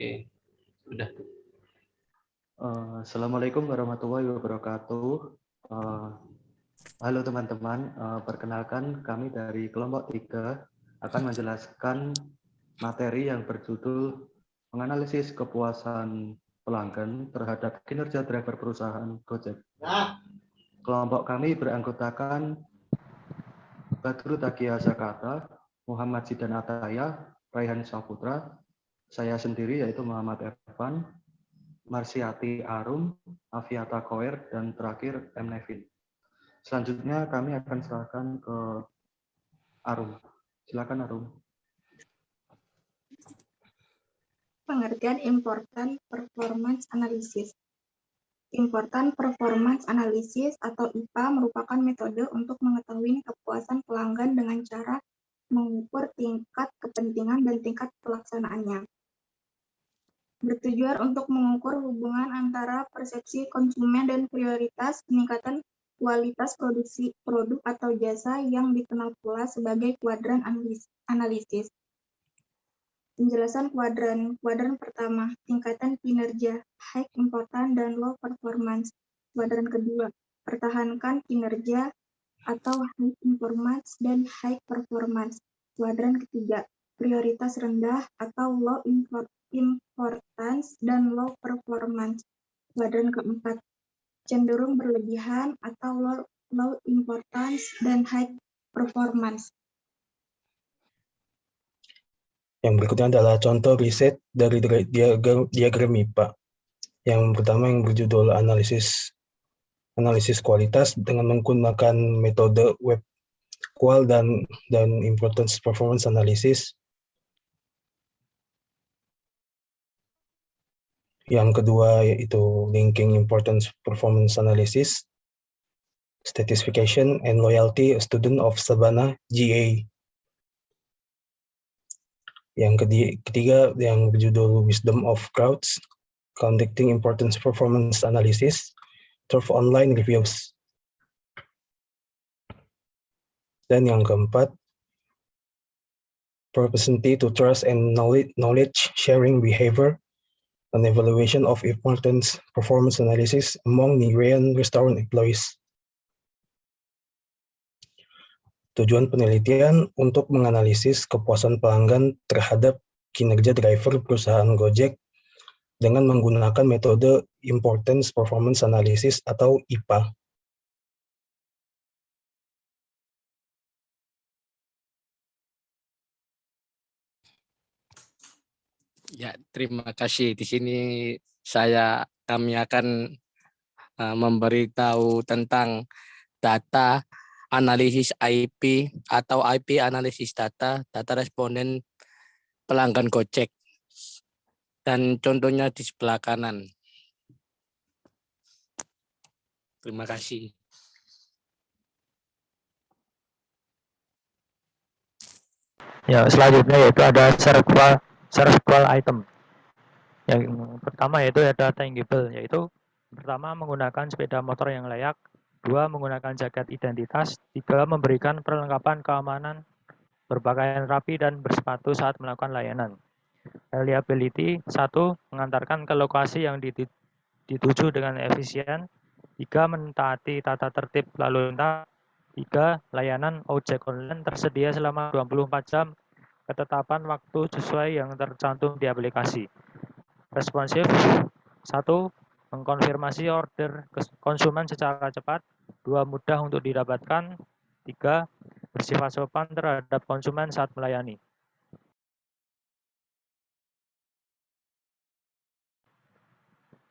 Oke, sudah. Assalamualaikum warahmatullahi wabarakatuh. Halo teman-teman, perkenalkan kami dari kelompok 3 akan menjelaskan materi yang berjudul menganalisis kepuasan pelanggan terhadap kinerja driver perusahaan Gojek. Kelompok kami beranggotakan Badru Takia Zakata, Muhammad Zidan Ataya, Raihan Saputra, saya sendiri yaitu Muhammad Irfan, Marsiati Arum, Aviata Koer, dan terakhir M. Nevin. Selanjutnya kami akan serahkan ke Arum. Silakan Arum. Pengertian important performance analysis. Important performance analysis atau IPA merupakan metode untuk mengetahui kepuasan pelanggan dengan cara mengukur tingkat kepentingan dan tingkat pelaksanaannya. Bertujuan untuk mengukur hubungan antara persepsi konsumen dan prioritas peningkatan kualitas produk atau jasa yang dikenal pula sebagai kuadran analisis. Penjelasan kuadran pertama, tingkatan kinerja, high important dan low performance. Kuadran kedua, pertahankan kinerja atau high performance dan high performance. Kuadran ketiga, prioritas rendah atau low importance dan low performance. Kuadran keempat, cenderung berlebihan atau low importance dan high performance. Yang berikutnya adalah contoh riset dari diagram IPA. Yang pertama yang berjudul analisis kualitas dengan menggunakan metode web qual dan importance performance analysis. Yang kedua yaitu linking importance performance analysis, stratification and loyalty, a student of Sabana GA. Yang ketiga yang berjudul wisdom of crowds, conducting importance performance analysis, through online reviews. Dan yang keempat, propensity to trust and knowledge sharing behavior, an evaluation of importance performance analysis among Nigerian restaurant employees. Tujuan penelitian untuk menganalisis kepuasan pelanggan terhadap kinerja driver perusahaan Gojek dengan menggunakan metode Importance Performance Analysis atau IPA. Ya, terima kasih. Di sini kami akan memberitahu tentang data analisis IP atau IP analisis data responden pelanggan Gojek. Dan contohnya di sebelah kanan. Terima kasih. Ya, selanjutnya yaitu ada several item. Yang pertama yaitu ada tangible, yaitu pertama menggunakan sepeda motor yang layak, dua menggunakan jaket identitas, tiga memberikan perlengkapan keamanan, berpakaian rapi dan bersepatu saat melakukan layanan. Reliability, satu mengantarkan ke lokasi yang dituju dengan efisien, tiga mentaati tata tertib lalu lintas, tiga layanan ojek online tersedia selama 24 jam ketetapan waktu sesuai yang tercantum di aplikasi. Responsif, satu mengkonfirmasi order konsumen secara cepat, dua mudah untuk didapatkan, tiga bersifat sopan terhadap konsumen saat melayani.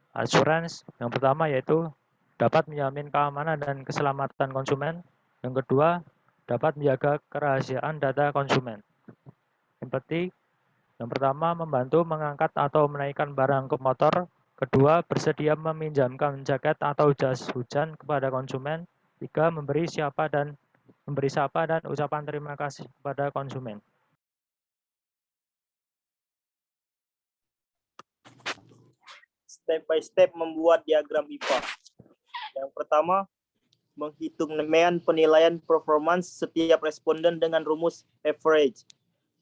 Assurance, yang pertama yaitu dapat menjamin keamanan dan keselamatan konsumen, yang kedua dapat menjaga kerahasiaan data konsumen. Empathy, yang pertama membantu mengangkat atau menaikkan barang ke motor, kedua bersedia meminjamkan jaket atau jas hujan kepada konsumen, tiga memberi sapa dan ucapan terima kasih kepada konsumen. Step by step membuat diagram IPA. Yang pertama, menghitung penilaian performance setiap responden dengan rumus average.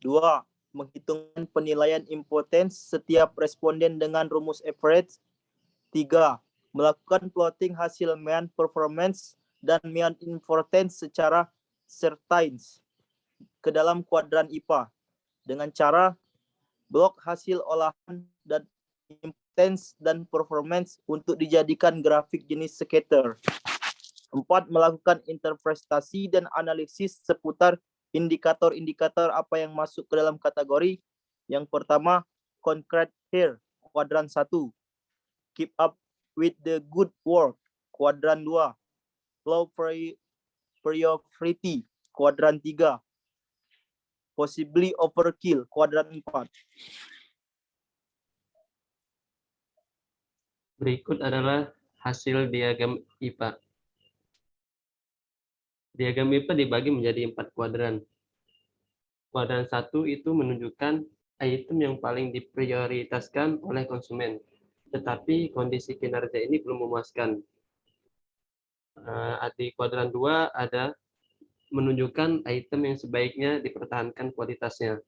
2. menghitungkan penilaian impotens setiap responden dengan rumus average. 3. Melakukan plotting hasil mean performance dan mean impotens secara certains ke dalam kuadran IPA dengan cara blok hasil olahan dan impotens dan performance untuk dijadikan grafik jenis scatter. 4. Melakukan interpretasi dan analisis seputar indikator-indikator apa yang masuk ke dalam kategori. Yang pertama, concrete here, kuadran 1. Keep up with the good work, kuadran 2. Low priority, kuadran 3. Possibly overkill, kuadran 4. Berikut adalah hasil diagram IPA. Diagram IPA dibagi menjadi 4 kuadran. Kuadran 1 itu menunjukkan item yang paling diprioritaskan oleh konsumen, tetapi kondisi kinerja ini belum memuaskan. Di kuadran 2 ada menunjukkan item yang sebaiknya dipertahankan kualitasnya,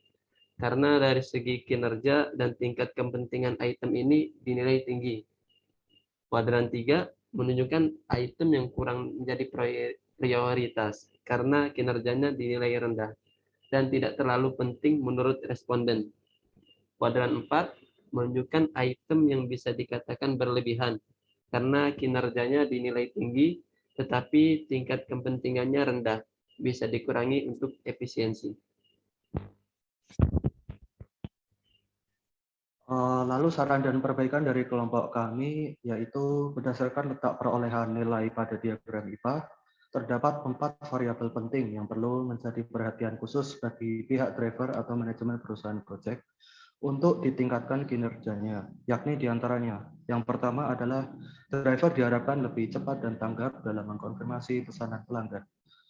karena dari segi kinerja dan tingkat kepentingan item ini dinilai tinggi. Kuadran 3 menunjukkan item yang kurang menjadi prioritas karena kinerjanya dinilai rendah dan tidak terlalu penting menurut responden. Kuadran 4 menunjukkan item yang bisa dikatakan berlebihan karena kinerjanya dinilai tinggi tetapi tingkat kepentingannya rendah, bisa dikurangi untuk efisiensi. Lalu saran dan perbaikan dari kelompok kami yaitu berdasarkan letak perolehan nilai pada diagram IPA, terdapat 4 variabel penting yang perlu menjadi perhatian khusus bagi pihak driver atau manajemen perusahaan Gojek untuk ditingkatkan kinerjanya, yakni diantaranya. Yang pertama adalah driver diharapkan lebih cepat dan tanggap dalam mengkonfirmasi pesanan pelanggan.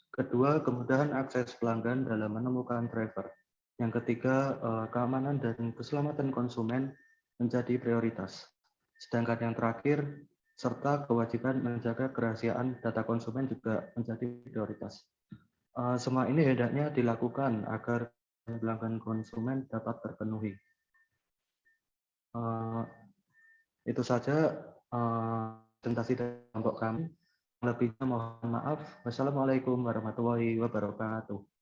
Kedua, kemudahan akses pelanggan dalam menemukan driver. Yang ketiga, keamanan dan keselamatan konsumen menjadi prioritas. Sedangkan yang terakhir, serta kewajiban menjaga kerahasiaan data konsumen juga menjadi prioritas. Semua ini hendaknya dilakukan agar pelanggan konsumen dapat terpenuhi. Itu saja presentasi dari kelompok kami. Lebihnya mohon maaf. Wassalamualaikum warahmatullahi wabarakatuh.